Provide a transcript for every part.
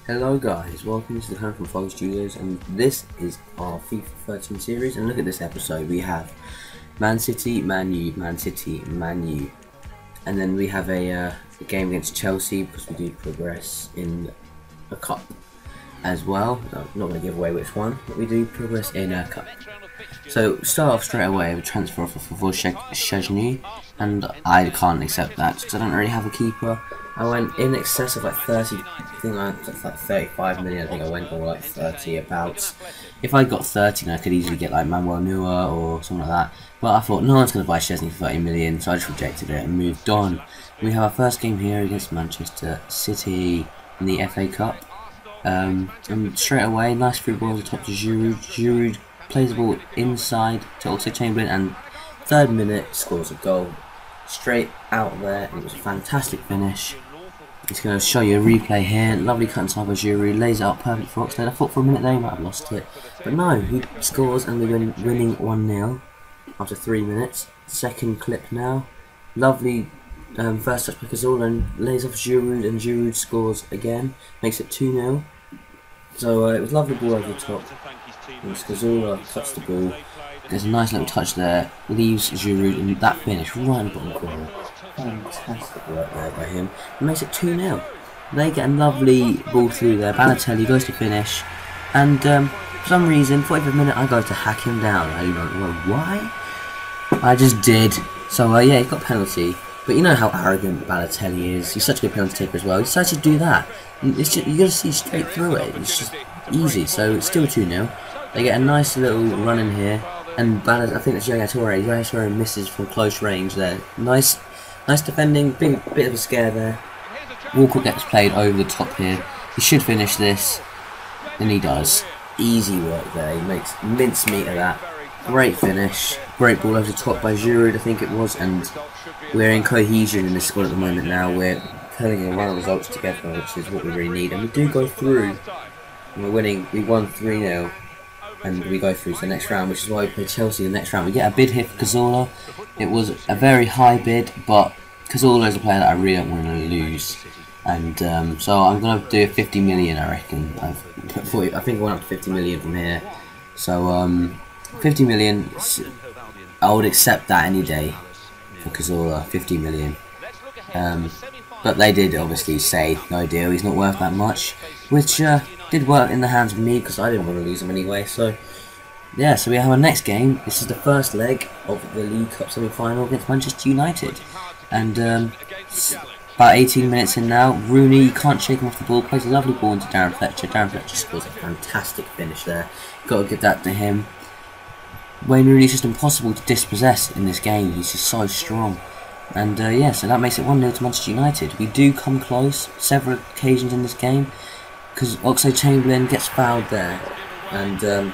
Hello guys, welcome to the Calum from Fifa Studios, and this is our FIFA 13 series. And look at this episode, we have Man City, Man U, Man City, Man U, and then we have a game against Chelsea because we do progress in a cup as well. I'm not going to give away which one, but we do progress in a cup. So start off straight away with transfer offer for S1E13, and I can't accept that because I don't really have a keeper. I went in excess of like 30, I think I went like 35 million, I think I went, or like 30 about. If I got 30, then I could easily get like Manuel Neuer or something like that. But I thought no one's going to buy Szczesny for 30 million, so I just rejected it and moved on. We have our first game here against Manchester City in the FA Cup. And straight away, nice free ball at the top to Giroud. Giroud plays the ball inside to Oxlade-Chamberlain, and 3rd minute scores a goal straight out there. It was a fantastic finish. It's going to show you a replay here. Lovely cut inside by Giroud, lays it up perfect for Oxlade. I thought for a minute there he might have lost it, but no, he scores and we're winning 1-0 after 3 minutes. Second clip now. Lovely first touch by Cazorla, and lays off Giroud, and Giroud scores again, makes it 2-0. So it was lovely ball over the top. And Cazorla cuts the ball. There's a nice little touch there, leaves Giroud, and that finish right in the bottom corner. Fantastic work there by him. It makes it 2-0. They get a lovely ball through there. Balotelli goes to finish, and for some reason, 45th minute, I go to hack him down. I don't know why. I just did. So yeah, he got a penalty. But you know how arrogant Balotelli is. He's such a good penalty taker as well. He decides to do that. It's just, you got to see straight through it. It's just easy. So it's still 2-0. They get a nice little run in here. And I think it's Yaya Toure misses from close range there. Nice defending, bit of a scare there. Walker gets played over the top here. He should finish this, and he does. Easy work there. He makes mincemeat of that. Great finish. Great ball over the top by Giroud, I think it was. And we're in cohesion in this squad at the moment now. We're pulling a run of results together, which is what we really need. And we do go through. And we're winning. We won 3-0. And we go through to the next round, which is why we play Chelsea in the next round. We get a bid here for Cazorla. It was a very high bid, but Cazorla is a player that I really don't want to lose. And so I'm going to do 50 million, I reckon. I think I went up to 50 million from here. So 50 million, I would accept that any day for Cazorla, 50 million. But they did obviously say, no deal, he's not worth that much. Which did work in the hands of me because I didn't want to lose him anyway. So yeah, so we have our next game. This is the first leg of the League Cup semi-final against Manchester United, and about 18 minutes in now. Rooney, you can't shake him off the ball, plays a lovely ball into Darren Fletcher. Darren Fletcher scores a fantastic finish there. Got to give that to him. Wayne Rooney's just impossible to dispossess in this game. He's just so strong. And yeah, so that makes it 1-0 to Manchester United. We do come close several occasions in this game, because Oxlade-Chamberlain gets fouled there, and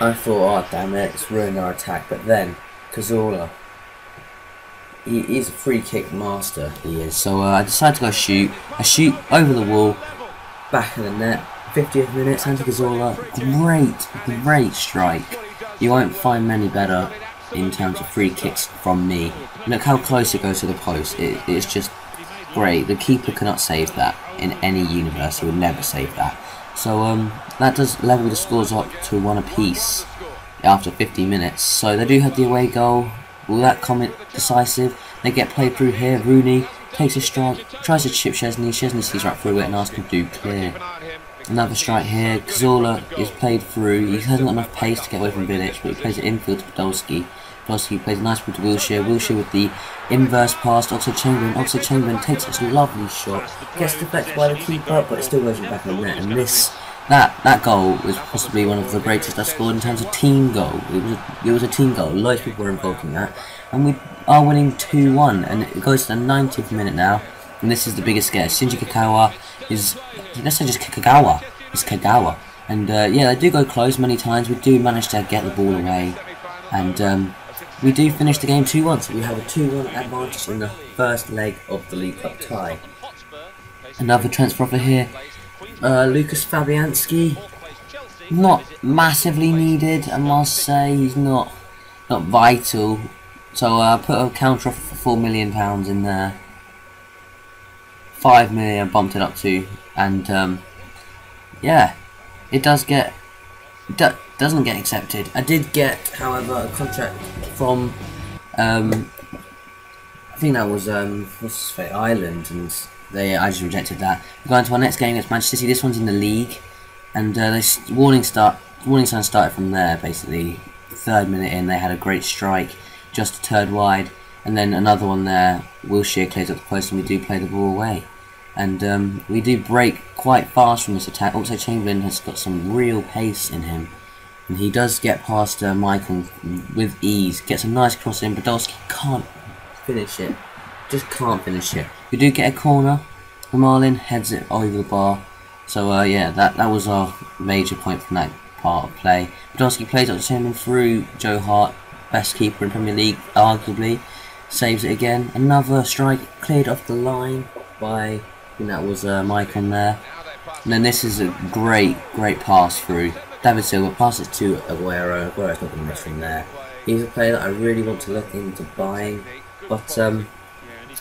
I thought, oh damn it, it's ruined our attack. But then Cazorla, he's a free kick master, he is. So I decided to go shoot. I shoot over the wall, back of the net. 50th minute, Santi Cazorla, great strike. You won't find many better in terms of free kicks from me. Look how close it goes to the post. It's just great. The keeper cannot save that in any universe. He would never save that. So that does level the scores up to 1 apiece after 50 minutes. So they do have the away goal. Will that come decisive? They get played through here. Rooney takes a strike, tries to chip Szczesny. Szczesny sees right through it and asks him to do clear. Another strike here. Cazorla is played through. He hasn't got enough pace to get away from Bilic, but he plays it infield to Podolski. Podolski plays a nice ball to Wilshere. Wilshere with the inverse pass to Oxlade-Chamberlain. Oxlade-Chamberlain takes such a lovely shot. Gets deflected by the keeper, but it still goes back in the net. And that goal was possibly one of the greatest I've scored in terms of team goal. It was a team goal. Loads of people were involved in that. And we are winning 2-1. And it goes to the 90th minute now. And this is the biggest scare. Shinji Kagawa is... Let's say just Kagawa. It's Kagawa. And yeah, they do go close many times. We do manage to get the ball away. And we do finish the game 2-1. So we have a 2-1 advantage in the first leg of the League Cup tie. Another transfer offer here. Lucas Fabianski. Not massively needed, I must say. He's not vital. So I put a counter offer for £4 million in there. 5 million bumped it up to, and yeah, it does get doesn't get accepted. I did get, however, a contract from I think that was what's it, Ireland, and I just rejected that. We're going to our next game against Manchester City. This one's in the league, and warning sign started from there. Basically, 3rd minute in, they had a great strike, just a turd wide, and then another one there. Wilshere clears up the post, and we do play the ball away, and we do break quite fast from this attack. Also, Chamberlain has got some real pace in him, and he does get past Michael with ease. Gets a nice cross in. Podolski can't finish it, just can't finish it. We do get a corner. Marlin heads it over the bar. So yeah, that was our major point from that part of play. Podolski plays up to Chamberlain through Joe Hart, best keeper in Premier League, arguably. Saves it again. Another strike cleared off the line by, I think that was Mike on there. And then this is a great pass through. David Silva passes to Aguero. Aguero's not going to miss from there. He's a player that I really want to look into buying, but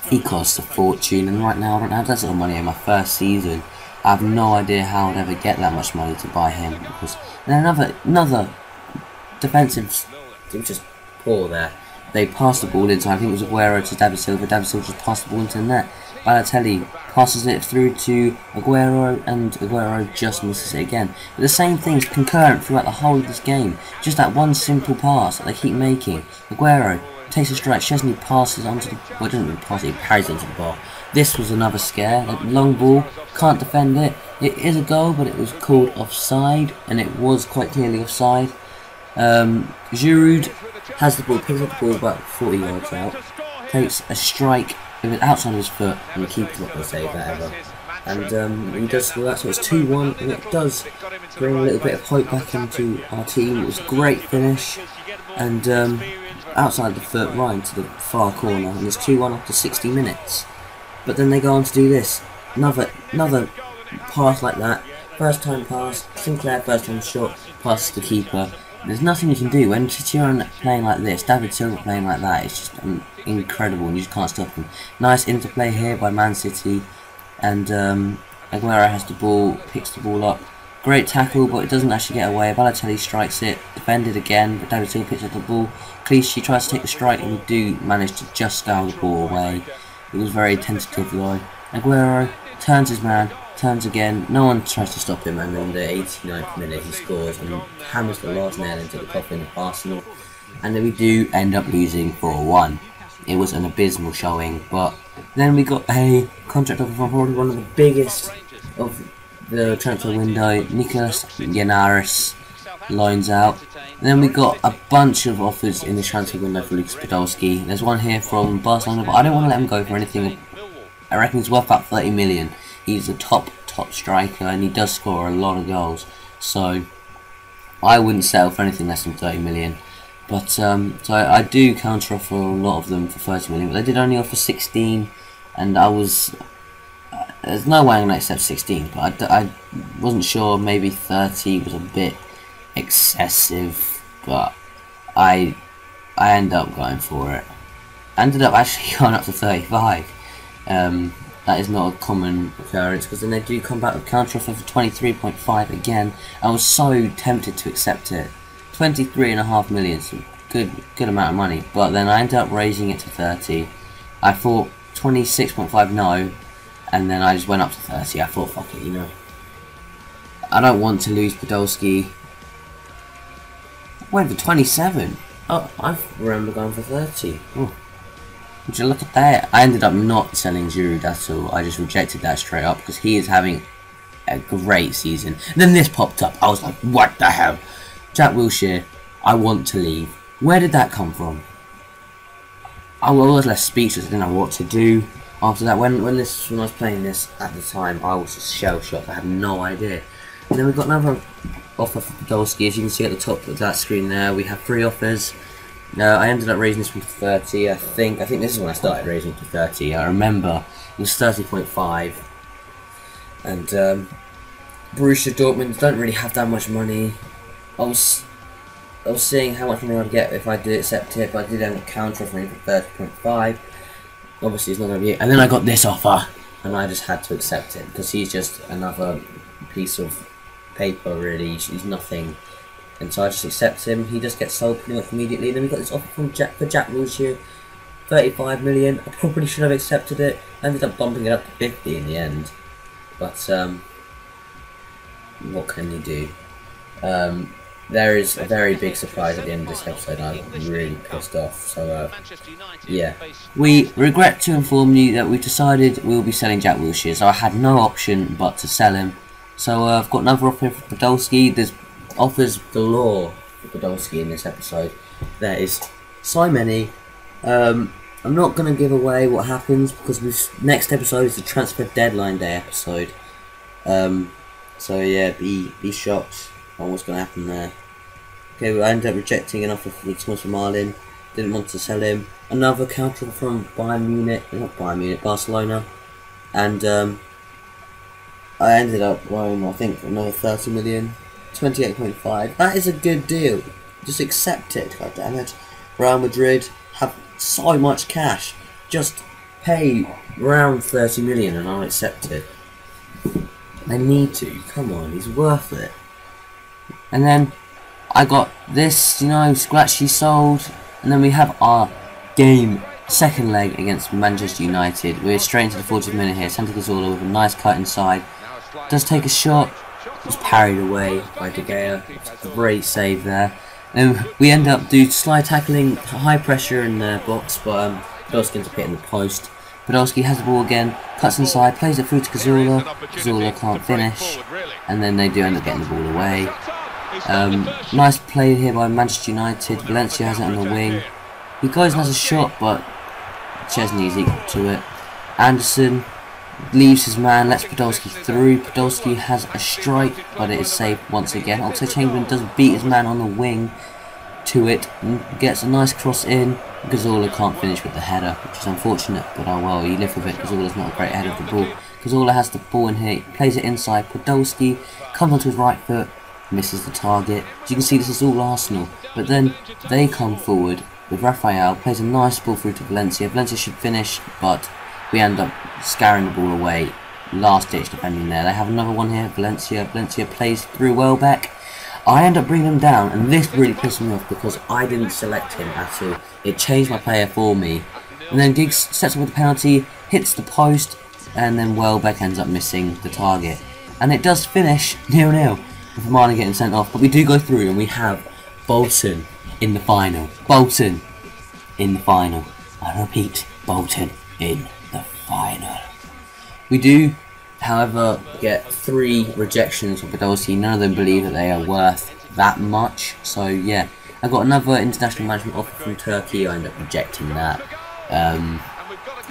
he costs a fortune, and right now I don't have that sort of money in my first season. I have no idea how I'd ever get that much money to buy him. Because, and another defensive, it was just poor there. They passed the ball into, I think it was Aguero to David Silva. David Silva just passed the ball into the net. Balotelli passes it through to Aguero, and Aguero just misses it again. But the same thing's concurrent throughout the whole of this game. Just that one simple pass that they keep making. Aguero takes a strike. Chesney passes onto the, well, it doesn't really pass it, he parries into the bar. This was another scare. Like, long ball, can't defend it. It is a goal, but it was called offside, and it was quite clearly offside. Giroud has the ball, picks up the ball about 40 yards out, takes a strike outside of his foot, and the keeper's not going to save that ever. And he does score that, so it's 2-1, and it does bring a little bit of hope back into our team. It was a great finish, and outside the foot, right into the far corner, and it's 2-1 after 60 minutes. But then they go on to do this, another pass like that, first time pass, Sinclair first time shot, passes the keeper. There's nothing you can do when City are playing like this. David Silva playing like that, it's just incredible, and you just can't stop him. Nice interplay here by Man City, and Aguero has the ball, picks the ball up. Great tackle, but it doesn't actually get away. Balotelli strikes it, defended again, but David Silva picks up the ball. Clichy tries to take the strike, and we do manage to just scour the ball away. It was very tentative though. Aguero turns his man, turns again, no one tries to stop him, and in the 89th minute he scores and hammers the last nail into the coffin of Arsenal. And then we do end up losing 4-1. It was an abysmal showing, but then we got a contract offer from probably one of the biggest of the transfer window. Nicolas Yanaris lines out. And then we got a bunch of offers in the transfer window for Lucas Podolski. There's one here from Barcelona, but I don't want to let him go for anything. I reckon he's worth about 30 million. He's a top striker, and he does score a lot of goals. So I wouldn't settle for anything less than 30 million. But so I do counter offer a lot of them for 30 million, but they did only offer 16, and I was there's no way I'm gonna accept 16. But I wasn't sure. Maybe 30 was a bit excessive, but I ended up going for it. I ended up actually going up to 35. That is not a common occurrence, because then they do come back with counter offer for 23.5 again. I was so tempted to accept it. 23.5 million, so good amount of money. But then I ended up raising it to 30. I thought 26.5 no, and then I just went up to 30. I thought, fuck it, you know. I don't want to lose Podolski. I went for 27. Oh, I remember going for 30. Oh. Would you look at that? I ended up not selling Giroud at all. I just rejected that straight up because he is having a great season. And then this popped up. I was like, what the hell? Jack Wilshere, I want to leave. Where did that come from? I was left speechless. I didn't know what to do after that. When I was playing this at the time, I was just shell shocked. I had no idea. And then we got another offer for Podolski. As you can see at the top of that screen there, we have 3 offers. I ended up raising this one to 30. I think this is when I started raising to 30. I remember it was 30.5. And Borussia Dortmund don't really have that much money. I was seeing how much money I'd get if I did accept it, but I did end up counter offering for 30.5. Obviously, it's not going to be it. And then I got this offer, and I just had to accept it because he's just another piece of paper really. He's nothing. And so I just accept him. He just gets sold pretty much immediately. And then we got this offer from Jack Wilshere, 35 million. I probably should have accepted it. I ended up bumping it up to 50 in the end. But what can you do? There is a very big surprise at the end of this episode. I'm really pissed off. So yeah, we regret to inform you that we decided we'll be selling Jack Wilshere. So I had no option but to sell him. So I've got another offer for Podolski. There's offers galore for Podolski in this episode. There is so many. I'm not going to give away what happens because this next episode is the transfer deadline day episode. So yeah, be shocked on what's going to happen there. Okay, I ended up rejecting an offer for Thomas Marlin. Didn't want to sell him. Another counter from Barcelona. And I ended up buying, I think, another 30 million. 28.5. That is a good deal. Just accept it, god damn it. Real Madrid have so much cash. Just pay around 30 million and I'll accept it. They need to. Come on, he's worth it. And then I got this, you know, scratchy sold. And then we have our game, second leg against Manchester United. We're straight into the 40th minute here. Santi Cazorla with a nice cut inside. Does take a shot. Was parried away by De Gea. Great save there. And we end up doing slide tackling, high pressure in the box, but Podolski ends up hitting the post. Podolski has the ball again, cuts inside, plays it through to Cazorla. Cazorla can't finish, and then they do end up getting the ball away. Nice play here by Manchester United. Valencia has it on the wing. He goes and has a shot, but Chesney is equal to it. Anderson leaves his man, lets Podolski through. Podolski has a strike, but it is saved once again. Oxlade-Chamberlain does beat his man on the wing to it, and gets a nice cross in. Cazorla can't finish with the header, which is unfortunate, but oh well, you live with it. Cazorla's not a great header of the ball. Cazorla has the ball in here, plays it inside. Podolski comes onto his right foot, misses the target. As you can see, this is all Arsenal, but then they come forward with Rafael, plays a nice ball through to Valencia. Valencia should finish, but we end up scaring the ball away. Last ditch defending there. They have another one here. Valencia plays through Welbeck. I end up bringing him down, and this really pissed me off because I didn't select him at all. It changed my player for me. And then Giggs sets up with the penalty, hits the post, and then Welbeck ends up missing the target. And it does finish 0-0 with Marlin getting sent off. But we do go through, and we have Bolton in the final. Bolton in the final. I repeat, Bolton in the final. We do, however, get 3 rejections from Podolski. None of them believe that they are worth that much. So yeah, I got another international management offer from Turkey. I end up rejecting that.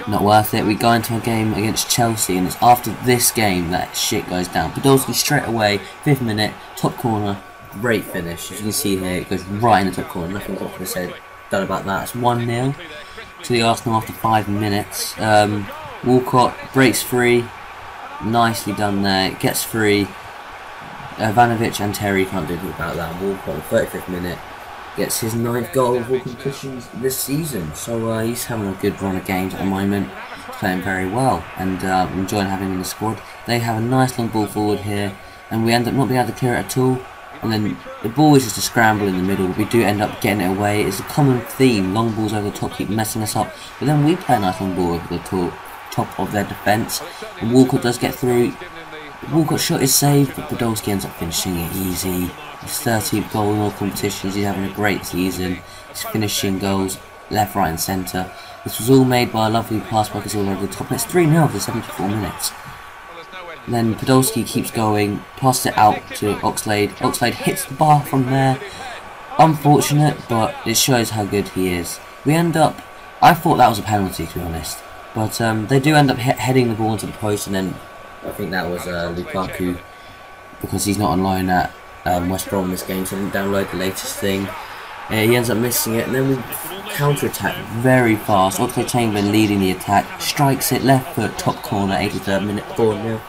Not worth it. We go into a game against Chelsea, and it's after this game that shit goes down. Podolski straight away, 5th minute, top corner, great finish. As you can see here, it goes right in the top corner. Nothing else to say done about that. It's 1-0 to the Arsenal after 5 minutes. Walcott breaks free, nicely done there. Gets free. Ivanovic and Terry can't do anything about that. Walcott, the 35th minute, gets his 9th goal of all competitions this season. So he's having a good run of games at the moment. He's playing very well, and I'm enjoying having him in the squad. They have a nice long ball forward here, and we end up not being able to clear it at all. And then the ball is just a scramble in the middle. We do end up getting it away. It's a common theme. Long balls over the top keep messing us up. But then we play a nice long ball over the top of their defence. And Walcott does get through. Walcott's shot is saved, but Podolski ends up finishing it easy. His 30th goal in all competitions. He's having a great season. He's finishing goals left, right and centre. This was all made by a lovely pass by Cazorla over the top. And it's 3-0 after 74 minutes. Then Podolski keeps going, passes it out to Oxlade. Oxlade hits the bar from there. Unfortunate, but it shows how good he is. We end up, I thought that was a penalty to be honest, but they do end up heading the ball into the post, and then I think that was Lukaku, because he's not on loan at West Brom this game, so I didn't download the latest thing. He ends up missing it, and then we counter-attack very fast. Oxlade-Chamberlain leading the attack, strikes it left foot, top corner, 83rd minute, 4-0.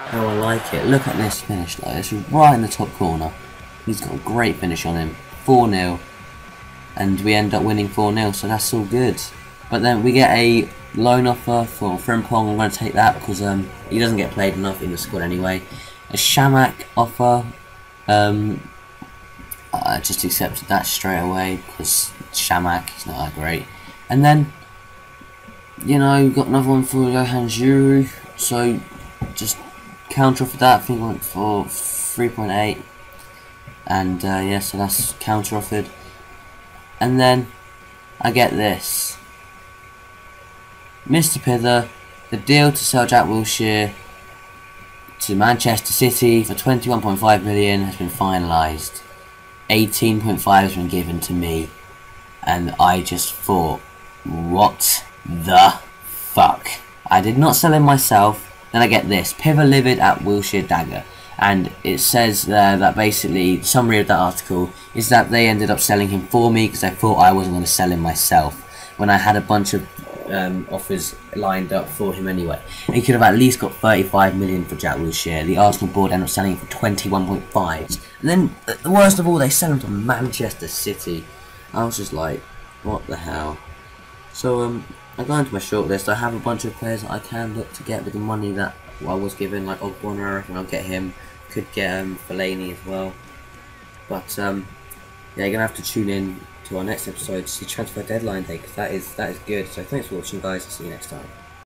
How I like it. Look at this finish, like it's right in the top corner. He's got a great finish on him. 4-0, and we end up winning 4-0, so that's all good. But then we get a loan offer for Frimpong. I'm going to take that because he doesn't get played enough in the squad anyway. A Shamak offer I just accepted that straight away because Shamak is not that great. And then, you know, got another one for Johan Juru, so just counter offered that. I think went for 3.8, and yeah, so that's counter offered. And then I get this, Mr. Pither, the deal to sell Jack Wilshere to Manchester City for 21.5 million has been finalised. 18.5 has been given to me, and I just thought, what the fuck? I did not sell him myself. Then I get this, Pither livid at Wilshere dagger, and it says there that basically the summary of that article is that they ended up selling him for me because I thought I wasn't going to sell him myself when I had a bunch of offers lined up for him anyway. And he could have at least got 35 million for Jack Wilshere. The Arsenal board ended up selling him for 21.5. And then, the worst of all, they sell him to Manchester City. I was just like, what the hell? So, I go into my shortlist. I have a bunch of players that I can look to get with the money that I was given, like Ogbonna, and I'll get him. Could get Fellaini as well. But, yeah, you're gonna have to tune in to our next episode to see transfer deadline day, because that is good. So thanks for watching, guys. I'll see you next time.